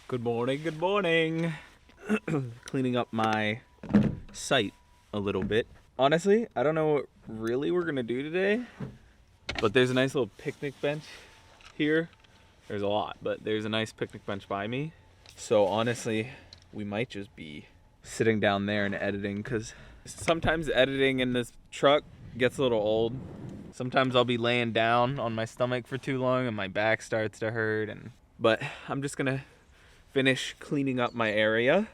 Good morning, good morning. Cleaning up my site a little bit. Honestly, I don't know what really we're gonna do today, but there's a nice little picnic bench here. There's a lot, but there's a nice picnic bench by me. So honestly, we might just be sitting down there and editing, because sometimes editing in this truck gets a little old. Sometimes I'll be laying down on my stomach for too long and my back starts to hurt. But I'm just gonna finish cleaning up my area,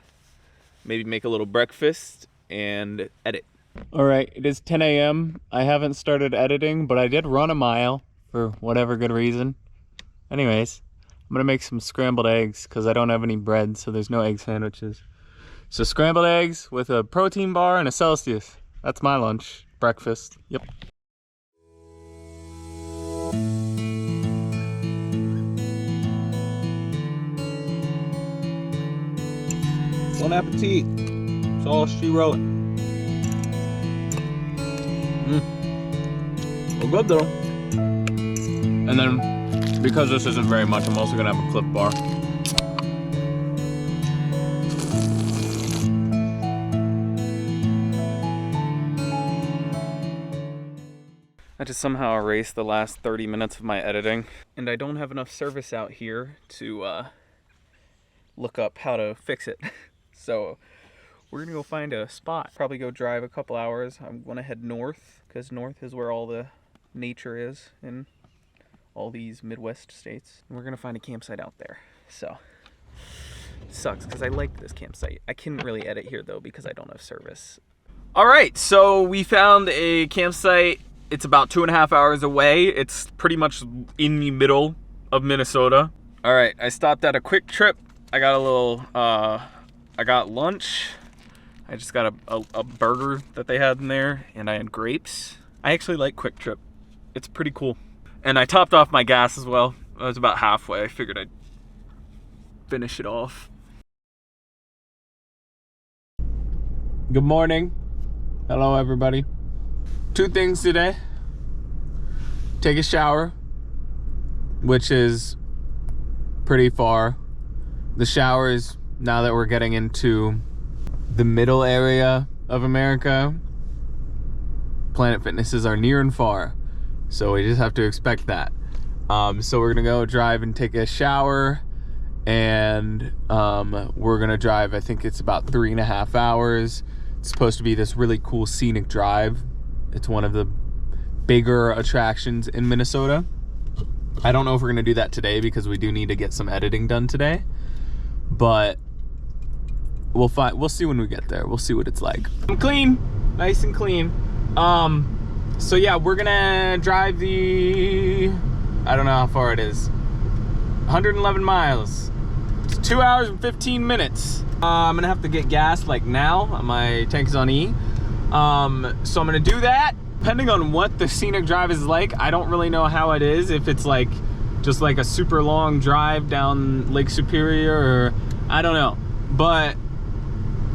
maybe make a little breakfast and edit. All right, it is 10 a.m. I haven't started editing, but I did run a mile for whatever good reason. Anyways, I'm gonna make some scrambled eggs because I don't have any bread, so there's no egg sandwiches. So scrambled eggs with a protein bar and a Celsius. That's my lunch, breakfast. Yep. Bon appetit. That's all she wrote. Well, good though. And then, because this isn't very much, I'm also gonna have a Clif Bar. I just somehow erased the last 30 minutes of my editing, and I don't have enough service out here to look up how to fix it. So we're gonna go find a spot, probably go drive a couple hours. I'm gonna head north, because north is where all the nature is in all these Midwest states. And we're gonna find a campsite out there. So it sucks, because I like this campsite. I couldn't really edit here though, because I don't have service. All right, so we found a campsite. It's about 2.5 hours away. It's pretty much in the middle of Minnesota. All right, I stopped at a Quick Trip. I got a little, I got lunch. I just got a burger that they had in there, and I had grapes. I actually like Quick Trip. It's pretty cool. And I topped off my gas as well. I was about halfway. I figured I'd finish it off. Good morning. Hello, everybody. 2 things today. Take a shower, which is pretty far. The showers, now that we're getting into the middle area of America, Planet Fitnesses are near and far. So we just have to expect that. So we're gonna go drive and take a shower, and we're gonna drive, I think it's about 3.5 hours. It's supposed to be this really cool scenic drive. It's one of the bigger attractions in Minnesota. I don't know if we're gonna do that today, because we do need to get some editing done today, but we'll see when we get there. We'll see what it's like. I'm clean, nice and clean. So yeah, we're gonna drive the, I don't know how far it is, 111 miles. It's 2 hours and 15 minutes. I'm gonna have to get gas like now. My tank is on E. So I'm gonna do that. Depending on what the scenic drive is like, I don't really know how it is. If it's like just like a super long drive down Lake Superior, or I don't know. But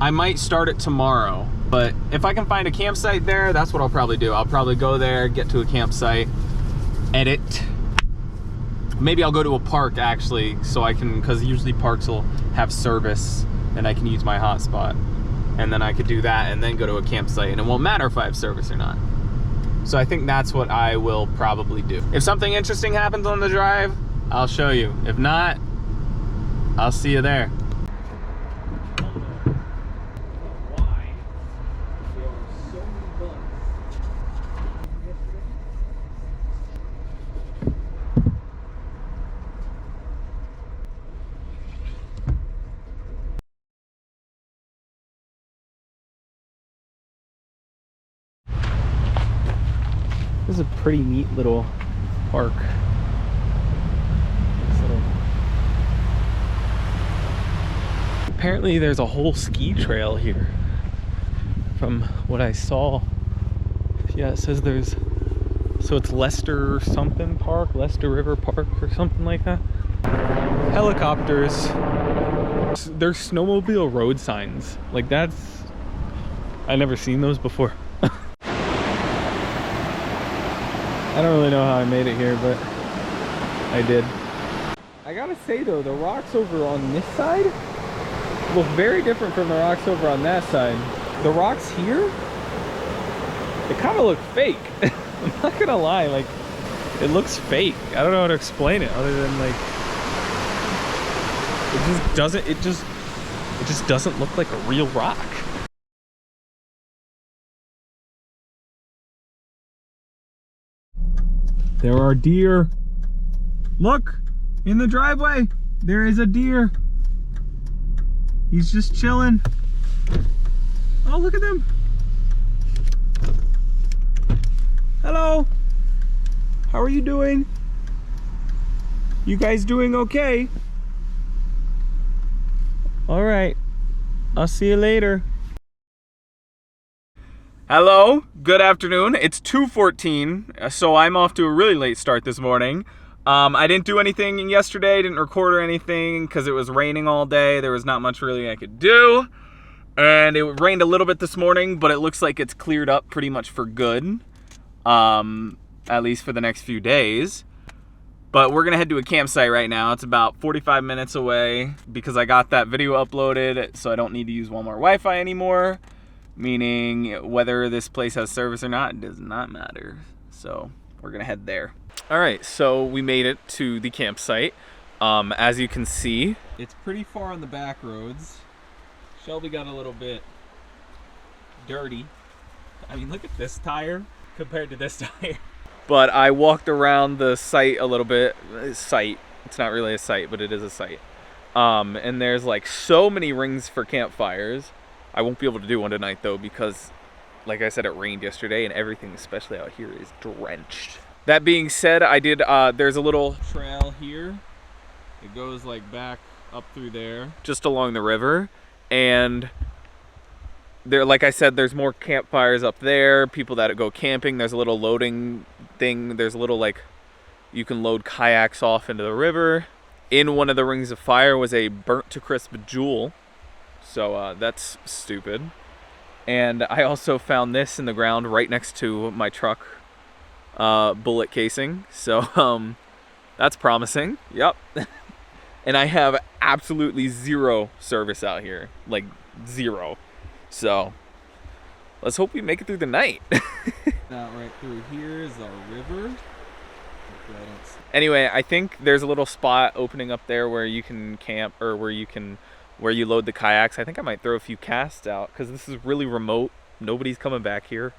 I might start it tomorrow. But if I can find a campsite there, that's what I'll probably do. I'll probably go there, get to a campsite, edit. Maybe I'll go to a park actually, so I can, because usually parks will have service and I can use my hotspot. And then I could do that and then go to a campsite, and it won't matter if I have service or not. So I think that's what I will probably do. If something interesting happens on the drive, I'll show you. If not, I'll see you there. This is a pretty neat little park. Apparently there's a whole ski trail here, from what I saw. Yeah, it says there's, so it's Lester something Park, Lester River Park or something like that. Helicopters. There's snowmobile road signs. Like that's, I've never seen those before. I don't really know how I made it here, but I did. I I gotta say though, the rocks over on this side look very different from the rocks over on that side. The rocks here, they kind of look fake. I'm not gonna lie, like, it looks fake. I don't know how to explain it other than like, it just doesn't look like a real rock. There are deer. Look, in the driveway, there is a deer. He's just chilling. Oh, look at them. Hello. How are you doing? You guys doing okay? All right. I'll see you later. Hello, good afternoon. It's 2:14, so I'm off to a really late start this morning. I didn't do anything yesterday, didn't record or anything because it was raining all day. There was not much really I could do. And it rained a little bit this morning, but it looks like it's cleared up pretty much for good. At least for the next few days. But we're gonna head to a campsite right now. It's about 45 minutes away because I got that video uploaded, so I don't need to use Walmart Wi-Fi anymore. Meaning whether this place has service or not, it does not matter. So we're gonna head there. All right, so we made it to the campsite. As you can see, it's pretty far on the back roads. Shelby got a little bit dirty. I mean, look at this tire compared to this tire. But I walked around the site a little bit. It's not really a site, but it is a site. And there's like so many rings for campfires. I won't be able to do one tonight though because, like I said, it rained yesterday and everything, especially out here, is drenched. That being said, I did, there's a little trail here. It goes like back up through there, just along the river. And there, like I said, there's more campfires up there, people that go camping. There's a little loading thing. There's a little like, you can load kayaks off into the river. In one of the rings of fire was a burnt to crisp jewel. So that's stupid. And I also found this in the ground right next to my truck bullet casing. So that's promising. Yep. And I have absolutely zero service out here, like zero. So let's hope we make it through the night. Now right through here is our river. Anyway, I think there's a little spot opening up there where you can camp, or where you load the kayaks. I think I might throw a few casts out because this is really remote. Nobody's coming back here.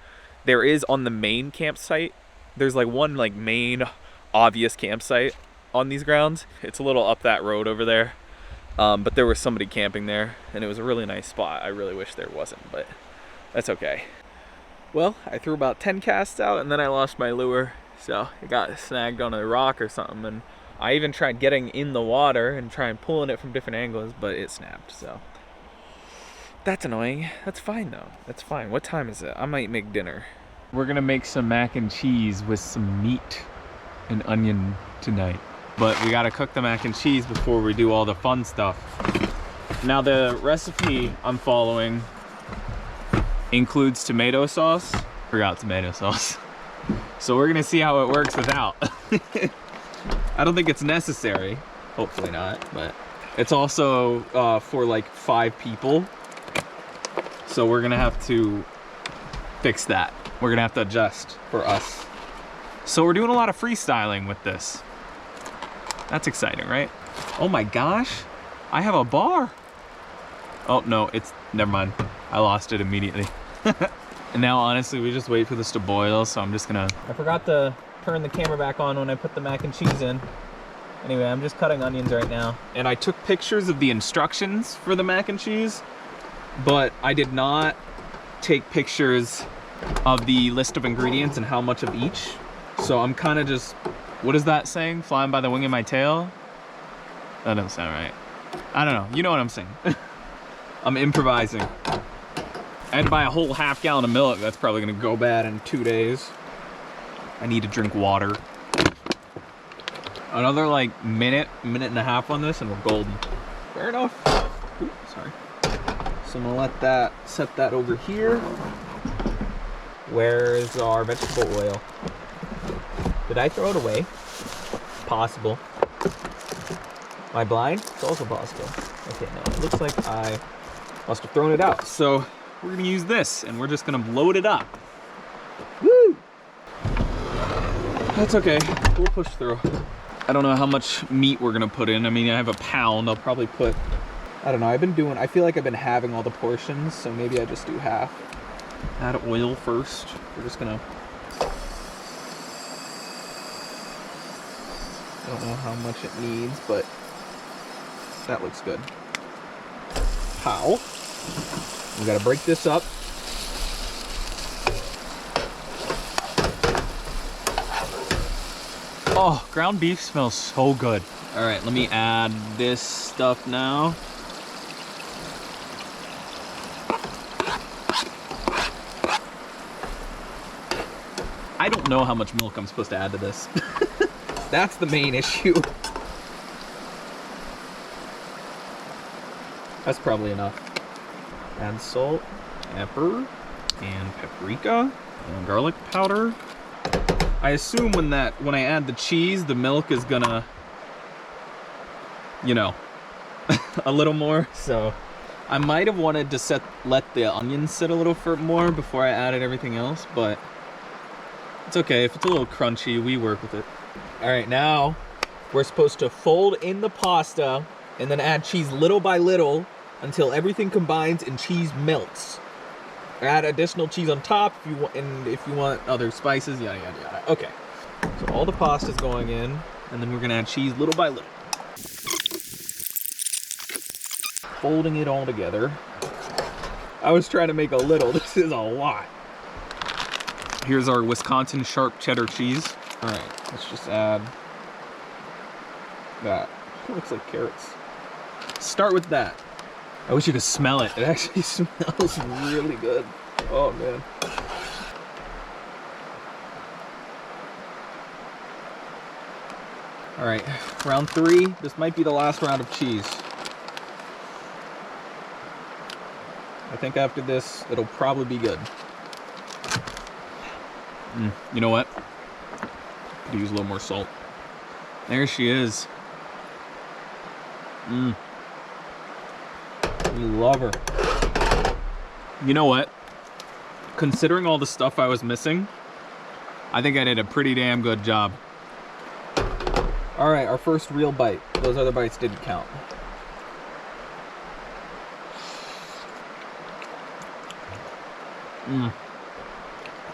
There is on the main campsite. There's like one like main obvious campsite on these grounds. It's a little up that road over there. But there was somebody camping there and it was a really nice spot. I really wish there wasn't, but that's okay. Well, I threw about 10 casts out and then I lost my lure. So it got snagged on a rock or something. And I even tried getting in the water and trying pulling it from different angles, but it snapped. So that's annoying. That's fine though. That's fine. What time is it? I might make dinner. We're gonna make some mac and cheese with some meat and onion tonight. But we gotta cook the mac and cheese before we do all the fun stuff. Now the recipe I'm following includes tomato sauce. Forgot tomato sauce. So we're gonna see how it works without. I don't think it's necessary. Hopefully not, but it's also for like 5 people. So we're gonna have to fix that. We're gonna have to adjust for us. So we're doing a lot of freestyling with this. That's exciting, right? Oh my gosh, I have a bar. Oh no, never mind. I lost it immediately. And now honestly, we just wait for this to boil, so I'm just gonna... I forgot to turn the camera back on when I put the mac and cheese in. Anyway, I'm just cutting onions right now. And I took pictures of the instructions for the mac and cheese, but I did not take pictures of the list of ingredients and how much of each. So I'm kind of just, what is that saying? Flying by the wing of my tail? That doesn't sound right. I don't know, you know what I'm saying. I'm improvising. I had to buy a whole half gallon of milk. That's probably gonna go bad in 2 days. I need to drink water. Another like minute and a half on this and we're golden. Fair enough. Ooh, sorry. So I'm gonna set that over here. Where's our vegetable oil? Did I throw it away? Possible. Am I blind? It's also pasta. Okay, no, it looks like I must have thrown it out. So we're gonna use this and we're just gonna load it up. Woo! That's okay, we'll push through. I don't know how much meat we're gonna put in. I mean, I have a pound. I'll probably put, I don't know, I feel like I've been having all the portions, so maybe I just do half. Add oil first. We're just gonna, I don't know how much it needs, but that looks good. Pow. We gotta break this up. Oh, ground beef smells so good. All right, let me add this stuff now. I don't know how much milk I'm supposed to add to this. That's the main issue. That's probably enough. Add salt, pepper, and paprika, and garlic powder. I assume when I add the cheese, the milk is gonna, you know, a little more. So I might have wanted to let the onions sit a little more before I added everything else, but it's okay. If it's a little crunchy, we work with it. All right, now we're supposed to fold in the pasta and then add cheese little by little until everything combines and cheese melts. Add additional cheese on top if you want, and if you want other spices, yada yada yada. Okay, so all the pasta's going in, and then we're gonna add cheese little by little. Folding it all together. I was trying to make a little. This is a lot. Here's our Wisconsin sharp cheddar cheese. All right, let's just add that. It looks like carrots. Start with that. I wish you could smell it. It actually smells really good. Oh man. All right, round 3. This might be the last round of cheese. I think after this, it'll probably be good. You know what? Could use a little more salt. There she is. We love her. You know what? Considering all the stuff I was missing, I think I did a pretty damn good job. All right, our first real bite. Those other bites didn't count.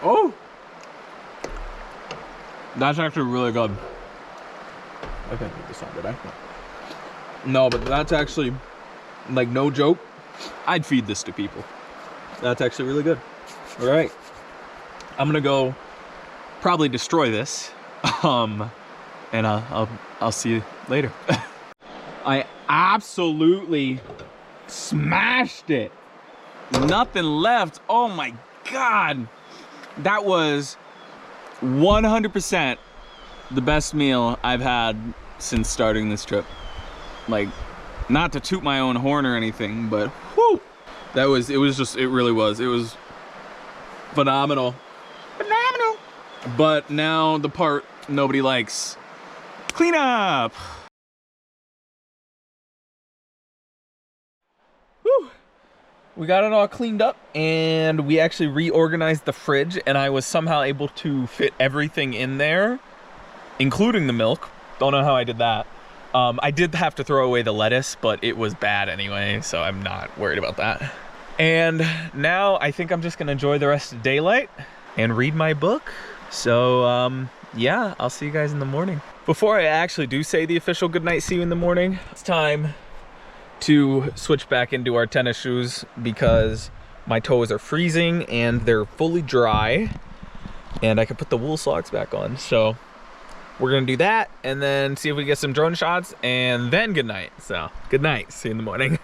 Oh! That's actually really good. I can't eat this one, did I? No, but that's actually, like, no joke. I'd feed this to people. That's actually really good. All right. I'm gonna go probably destroy this. And I'll see you later. I absolutely smashed it. Nothing left. Oh my God. That was 100% the best meal I've had since starting this trip. Like, not to toot my own horn or anything, but whoo, it really was. It was phenomenal. Phenomenal. But now the part nobody likes. Clean up. Whew. We got it all cleaned up and we actually reorganized the fridge, and I was somehow able to fit everything in there, including the milk. Don't know how I did that. I did have to throw away the lettuce, but it was bad anyway, so I'm not worried about that. And now I think I'm just gonna enjoy the rest of daylight and read my book. So yeah, I'll see you guys in the morning. Before I actually do say the official goodnight see you in the morning, it's time to switch back into our tennis shoes because my toes are freezing and they're fully dry, and I can put the wool socks back on. So we're gonna do that and then see if we get some drone shots, and then good night. So good night, see you in the morning.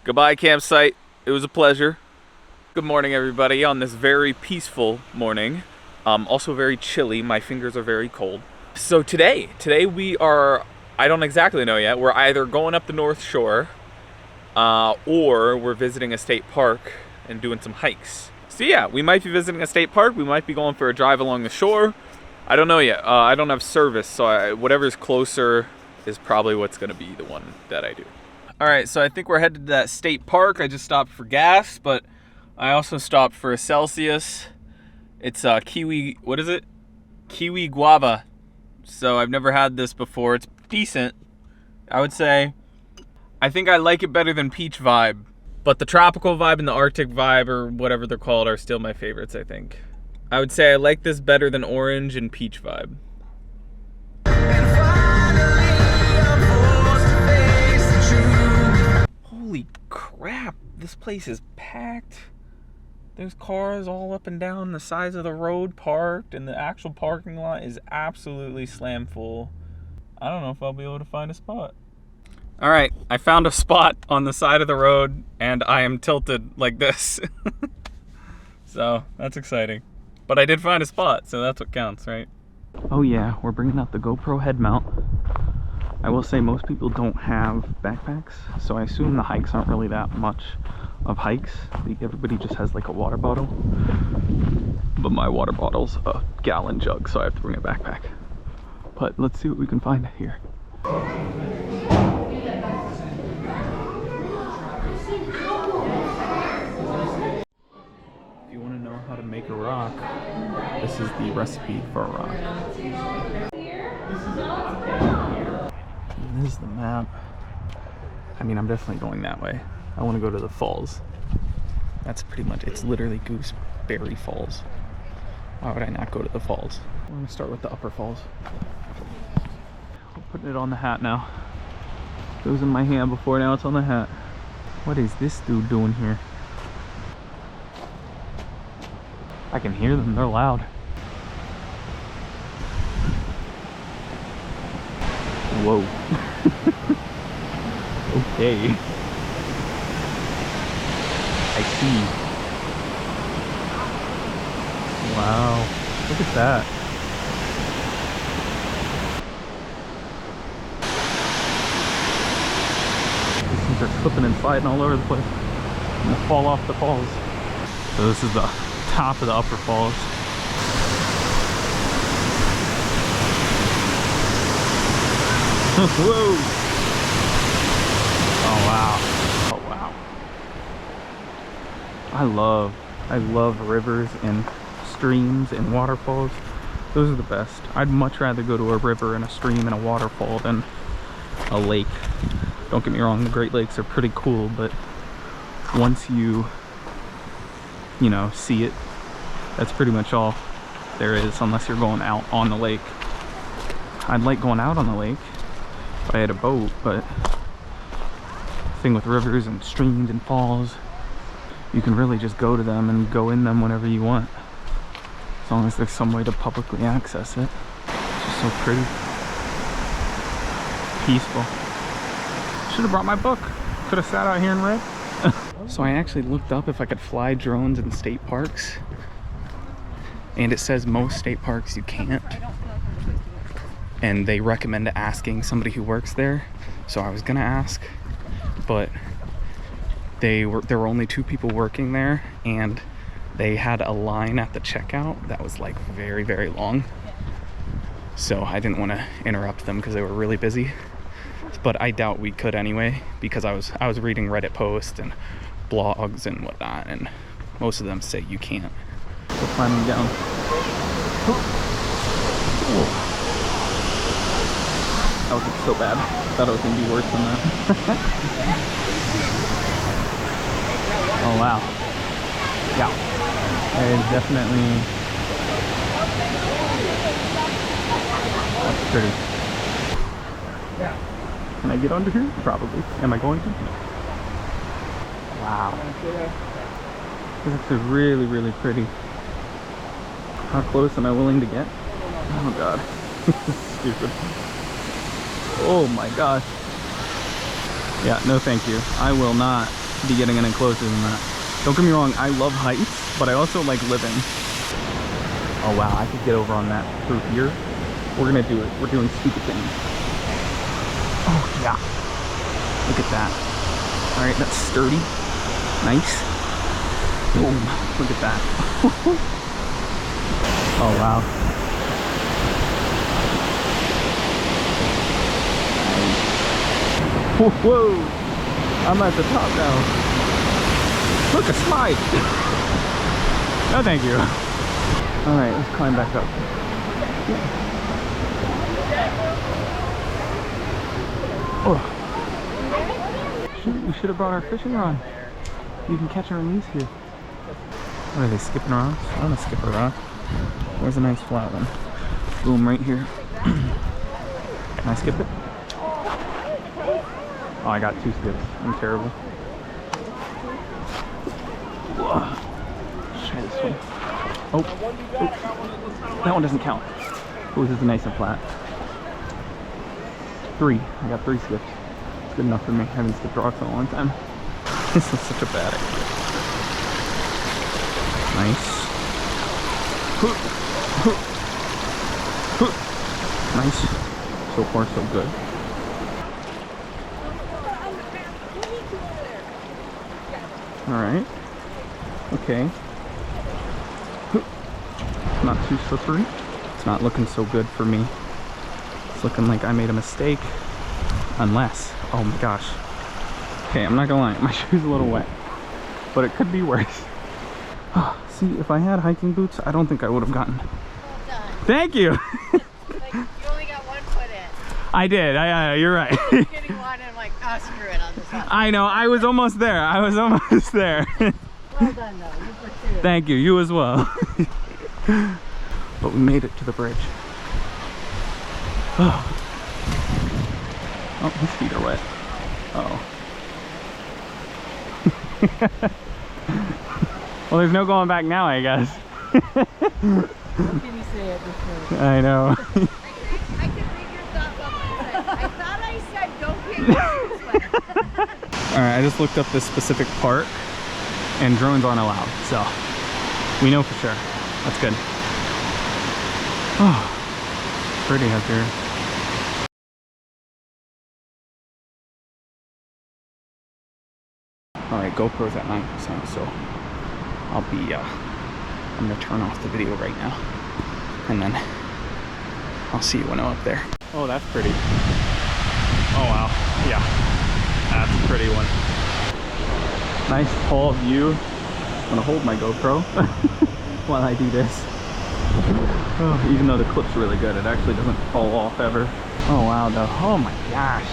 Goodbye, campsite. It was a pleasure. Good morning, everybody, on this very peaceful morning. Also very chilly. My fingers are very cold. So today we are, I don't exactly know yet, we're either going up the North Shore or we're visiting a state park and doing some hikes. So yeah, we might be visiting a state park. We might be going for a drive along the shore. I don't know yet. I don't have service, so whatever's closer is probably what's gonna be the one that I do. All right, so I think we're headed to that state park. I just stopped for gas, but I also stopped for a Celsius. It's kiwi, what is it? Kiwi guava. So I've never had this before. It's decent, I would say. I think I like it better than peach vibe, but the tropical vibe and the Arctic vibe, or whatever they're called, are still my favorites, I think. I would say I like this better than orange and peach vibe. Holy crap, this place is packed. There's cars all up and down the sides of the road parked, and the actual parking lot is absolutely slam full. I don't know if I'll be able to find a spot. All right, I found a spot on the side of the road, and I am tilted like this. So that's exciting. But I did find a spot, so that's what counts, right? Oh yeah, we're bringing out the GoPro head mount. I will say most people don't have backpacks, so I assume the hikes aren't really that much of hikes. Everybody just has like a water bottle, but my water bottle's a gallon jug, so I have to bring a backpack. But let's see what we can find here. If you want to know how to make a rock, this is the recipe for a rock. This is the map. I mean, I'm definitely going that way. I want to go to the falls. That's pretty much, it's literally Gooseberry Falls. Why would I not go to the falls? I'm going to start with the upper falls. I'm putting it on the hat now. It was in my hand before, now it's on the hat. What is this dude doing here? I can hear them, they're loud. Whoa. Okay. I see. Wow. Look at that. These things are slipping and sliding all over the place. I'm gonna fall off the falls. So this is the top of the upper falls. Whoa! Oh wow. Oh wow. I love rivers and streams and waterfalls. Those are the best. I'd much rather go to a river and a stream and a waterfall than a lake. Don't get me wrong, the Great Lakes are pretty cool, but once you know, see it, that's pretty much all there is, unless you're going out on the lake. I'd like going out on the lake if I had a boat, but the thing with rivers and streams and falls, you can really just go to them and go in them whenever you want, as long as there's some way to publicly access it. It's just so pretty, peaceful. Should have brought my book. Could have sat out here and read. So I actually looked up if I could fly drones in state parks, and it says most state parks you can't, and they recommend asking somebody who works there. So I was gonna ask, but there were only 2 people working there, and they had a line at the checkout that was like very, very long. So I didn't want to interrupt them because they were really busy. But I doubt we could anyway, because I was reading Reddit posts and blogs and whatnot, and most of them say you can't. We're climbing down. Oh. That was so bad. Thought it was gonna be worse than that. Oh wow. Yeah. It is definitely. That's pretty. Can I get under here? Probably. Am I going to? Wow. This is really, really pretty. How close am I willing to get? Oh god. Stupid. Oh my gosh. Yeah, no thank you. I will not to be getting any closer than that. Don't get me wrong, I love heights, but I also like living. Oh wow, I could get over on that through here. We're gonna do it. We're doing stupid things. Oh yeah. Look at that. Alright, that's sturdy. Nice. Boom. Look at that. Oh wow. Whoa! I'm at the top now. Look, a slide! No, thank you. Alright, let's climb back up. Oh. Shoot, we should have brought our fishing rod. You can catch and release here. What are they, skipping around? I want to skip around. Where's a nice flat one? Boom, right here. Can I skip it? Oh, I got 2 skips. I'm terrible. Whoa. Let's try this one. Oh. That one doesn't count. Oh, this is nice and flat. 3. I got 3 skips. It's good enough for me. I haven't skipped rocks in a long time. This is such a bad idea. Nice. Nice. So far, so good. Alright. Okay. Not too slippery. It's not looking so good for me. It's looking like I made a mistake. Unless, oh my gosh. Okay, I'm not gonna lie, my shoe's a little wet. But it could be worse. See, if I had hiking boots, I don't think I would have gotten. Well done. Thank you! Like, you only got 1 foot in. I did, you're right. I'm getting one and I'm like, oh, screw it, I'll just have I know, I was almost there. I was almost there. Well done, though. You pursued. Thank you, you as well. But we made it to the bridge. Oh, his feet are wet. Uh-oh. Well, there's no going back now, I guess. What can you say at this point? I know. I can read your thoughts off my head. I thought I said don't get your shoes wet. Alright, I just looked up this specific park, and drones aren't allowed, so we know for sure. That's good. Oh, pretty up here. Alright, GoPro's at 9%, so I'll be, I'm gonna turn off the video right now, and then I'll see you when I'm up there. Oh, that's pretty. Oh, wow. Yeah, that's a pretty one. Nice tall view. I'm gonna hold my GoPro while I do this. Oh, even though the clip's really good, it actually doesn't fall off ever. Oh, wow, though. Oh my gosh.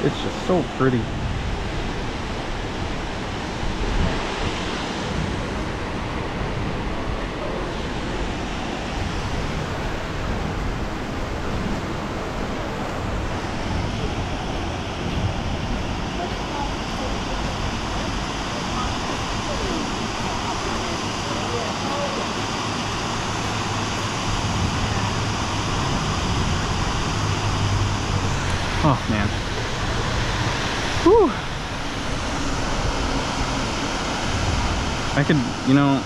It's just so pretty. Oh man. Whew. I could, you know,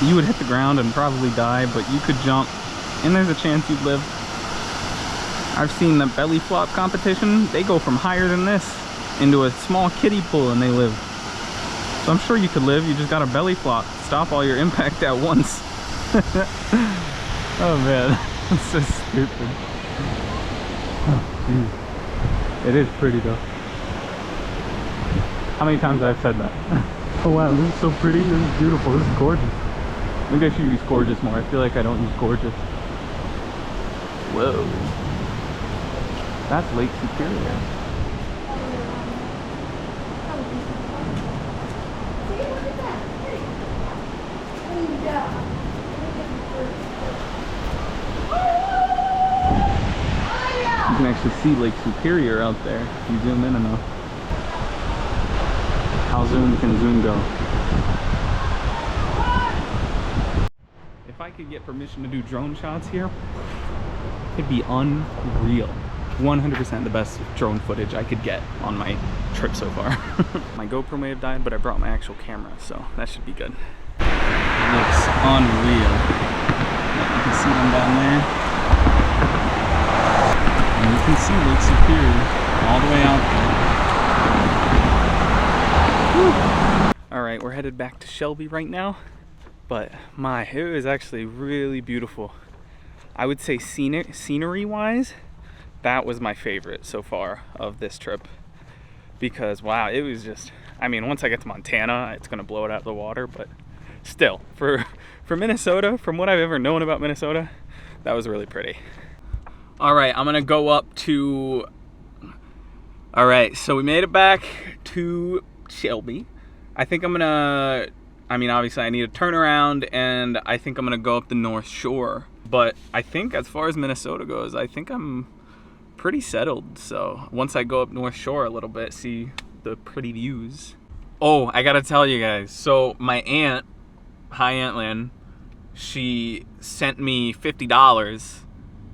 you would hit the ground and probably die, but you could jump and there's a chance you'd live. I've seen the belly flop competition. They go from higher than this into a small kiddie pool and they live. So I'm sure you could live. You just got a belly flop. Stop all your impact at once. Oh man, that's so stupid. Oh, it is pretty though. How many times have I said that? Oh wow, this is so pretty, this is beautiful, this is gorgeous. Maybe I should use gorgeous more. I feel like I don't use gorgeous. Whoa. That's Lake Superior. You can actually see Lake Superior out there if you zoom in enough. How zoom can zoom go? If I could get permission to do drone shots here, it'd be unreal. 100% the best drone footage I could get on my trip so far. My GoPro may have died, but I brought my actual camera, so that should be good. It looks unreal. You can see them down there. And you can see Lake Superior all the way out there. Woo. All right, we're headed back to Shelby right now, but it was actually really beautiful. I would say scenery-wise, that was my favorite so far of this trip, because wow, it was just, I mean, once I get to Montana, it's gonna blow it out of the water, but still, for Minnesota, from what I've ever known about Minnesota, that was really pretty. All right, I'm gonna go up to, all right, so we made it back to Shelby. I think I'm gonna, I mean, obviously I need to turn around, and I think I'm gonna go up the North Shore. But I think as far as Minnesota goes, I think I'm pretty settled. So once I go up North Shore a little bit, see the pretty views. Oh, I gotta tell you guys. So my aunt, hi Aunt Lynn, she sent me $50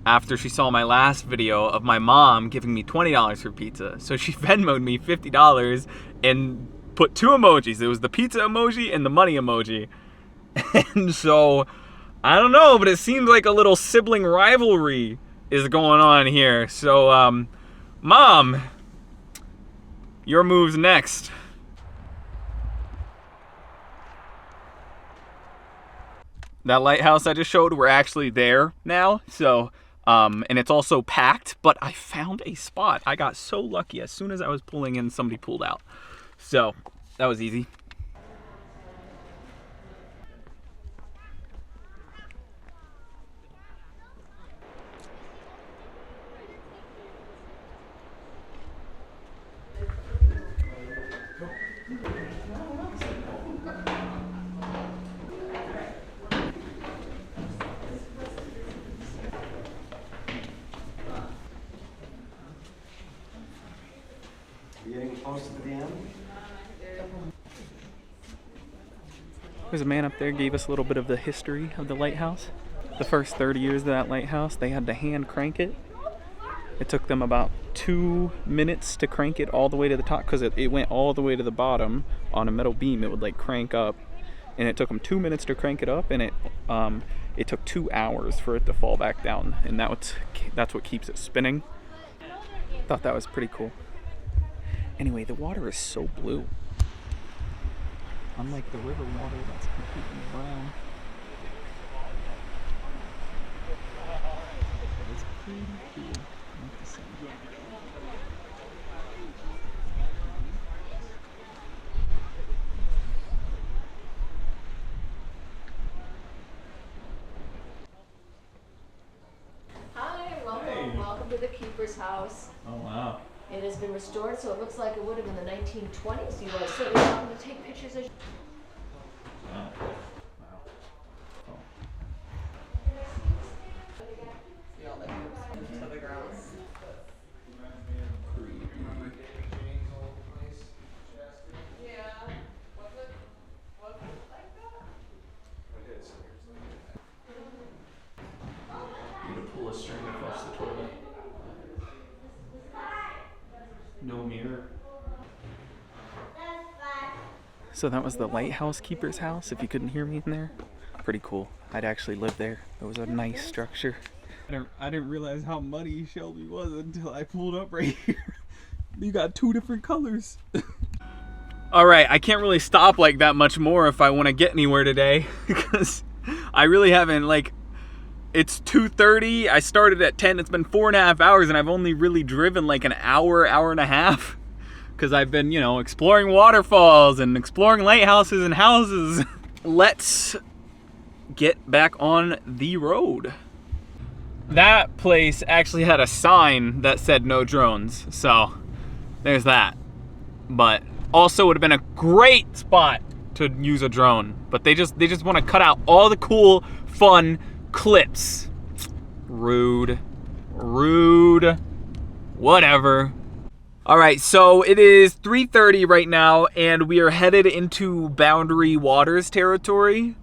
after she saw my last video of my mom giving me $20 for pizza. So she Venmo'd me $50 and put two emojis. It was the pizza emoji and the money emoji. And so, I don't know, but it seems like a little sibling rivalry is going on here. So, Mom, your move's next. That lighthouse I just showed, we're actually there now. So, and it's also packed, but I found a spot. I got so lucky. As soon as I was pulling in, somebody pulled out. So, that was easy. Getting close to the end. There's a man up there gave us a little bit of the history of the lighthouse. The first 30 years of that lighthouse, they had to hand crank it. It took them about 2 minutes to crank it all the way to the top, because it went all the way to the bottom on a metal beam. It would like crank up, and it took them 2 minutes to crank it up, and it took 2 hours for it to fall back down, and that's what keeps it spinning. Thought that was pretty cool. Anyway, the water is so blue. Unlike the river water that's completely brown. It's pretty cool. I like to say. Hi, welcome to the Keeper's House. Oh wow. It has been restored, so it looks like it would have been the 1920s. You are certainly welcome to take pictures as Wow. Oh. Need to pull a string to flush the toilet. No mirror. So that was the lighthouse keeper's house, if you couldn't hear me in there. Pretty cool. I'd actually lived there. It was a nice structure. I didn't realize how muddy Shelby was until I pulled up right here. You got 2 different colors. All right, I can't really stop like that much more if I want to get anywhere today, because I really haven't, like, it's 2:30. I started at 10. It's been 4.5 hours, and I've only really driven like an hour and a half, because I've been, you know, exploring waterfalls and exploring lighthouses and houses. Let's get back on the road. That place actually had a sign that said no drones, so there's that. But also would have been a great spot to use a drone, but they just want to cut out all the cool, fun clips. Rude. Whatever. All right, so it is 3:30 right now, and we are headed into Boundary Waters territory,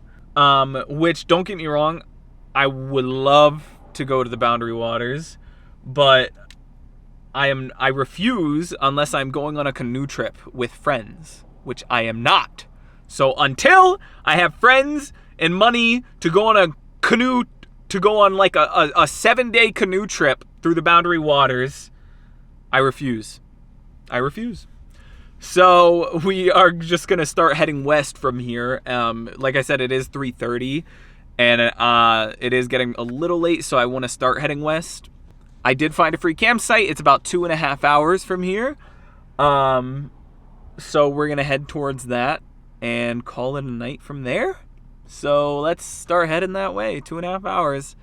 which, don't get me wrong, I would love to go to the Boundary Waters, but I refuse unless I'm going on a canoe trip with friends, which I am not. So until I have friends and money to go on a canoe, to go on like a 7-day canoe trip through the Boundary Waters, I refuse. I refuse. So we are just going to start heading west from here. Like I said, it is 3:30 and it is getting a little late, so I want to start heading west. I did find a free campsite. It's about 2.5 hours from here. So we're going to head towards that and call it a night from there. So let's start heading that way. 2.5 hours.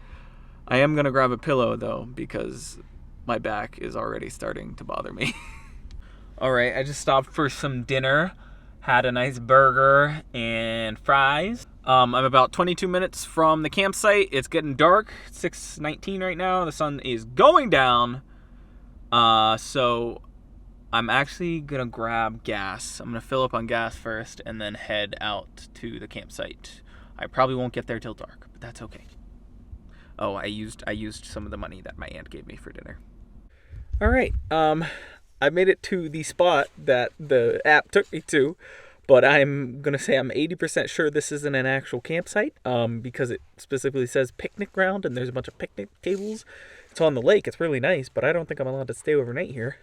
I am going to grab a pillow though, because my back is already starting to bother me. All right, I just stopped for some dinner. Had a nice burger and fries. I'm about 22 minutes from the campsite. It's getting dark. 6:19 right now. The sun is going down. So I'm actually gonna grab gas. I'm gonna fill up on gas first and then head out to the campsite. I probably won't get there till dark, but that's okay. Oh, I used some of the money that my aunt gave me for dinner. All right, I made it to the spot that the app took me to, but I'm gonna say I'm 80% sure this isn't an actual campsite, because it specifically says picnic ground and there's a bunch of picnic tables. It's on the lake. It's really nice, but I don't think I'm allowed to stay overnight here.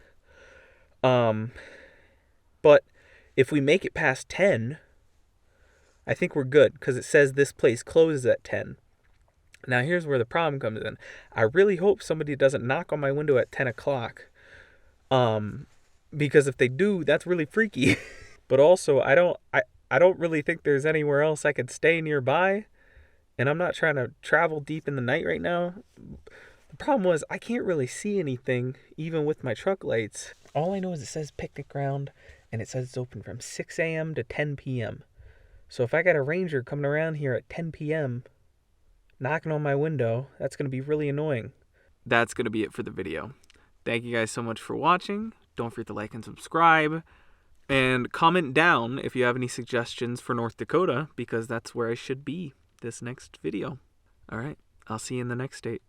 But if we make it past 10, I think we're good, because it says this place closes at 10. Now here's where the problem comes in. I really hope somebody doesn't knock on my window at 10 o'clock. Because if they do, that's really freaky. But also, I don't really think there's anywhere else I could stay nearby. And I'm not trying to travel deep in the night right now. The problem was I can't really see anything, even with my truck lights. All I know is it says picnic ground, and it says it's open from 6 a.m. to 10 p.m. So if I got a ranger coming around here at 10 p.m., knocking on my window, that's going to be really annoying. That's going to be it for the video. Thank you guys so much for watching. Don't forget to like and subscribe. And comment down if you have any suggestions for North Dakota, because that's where I should be this next video. All right, I'll see you in the next state.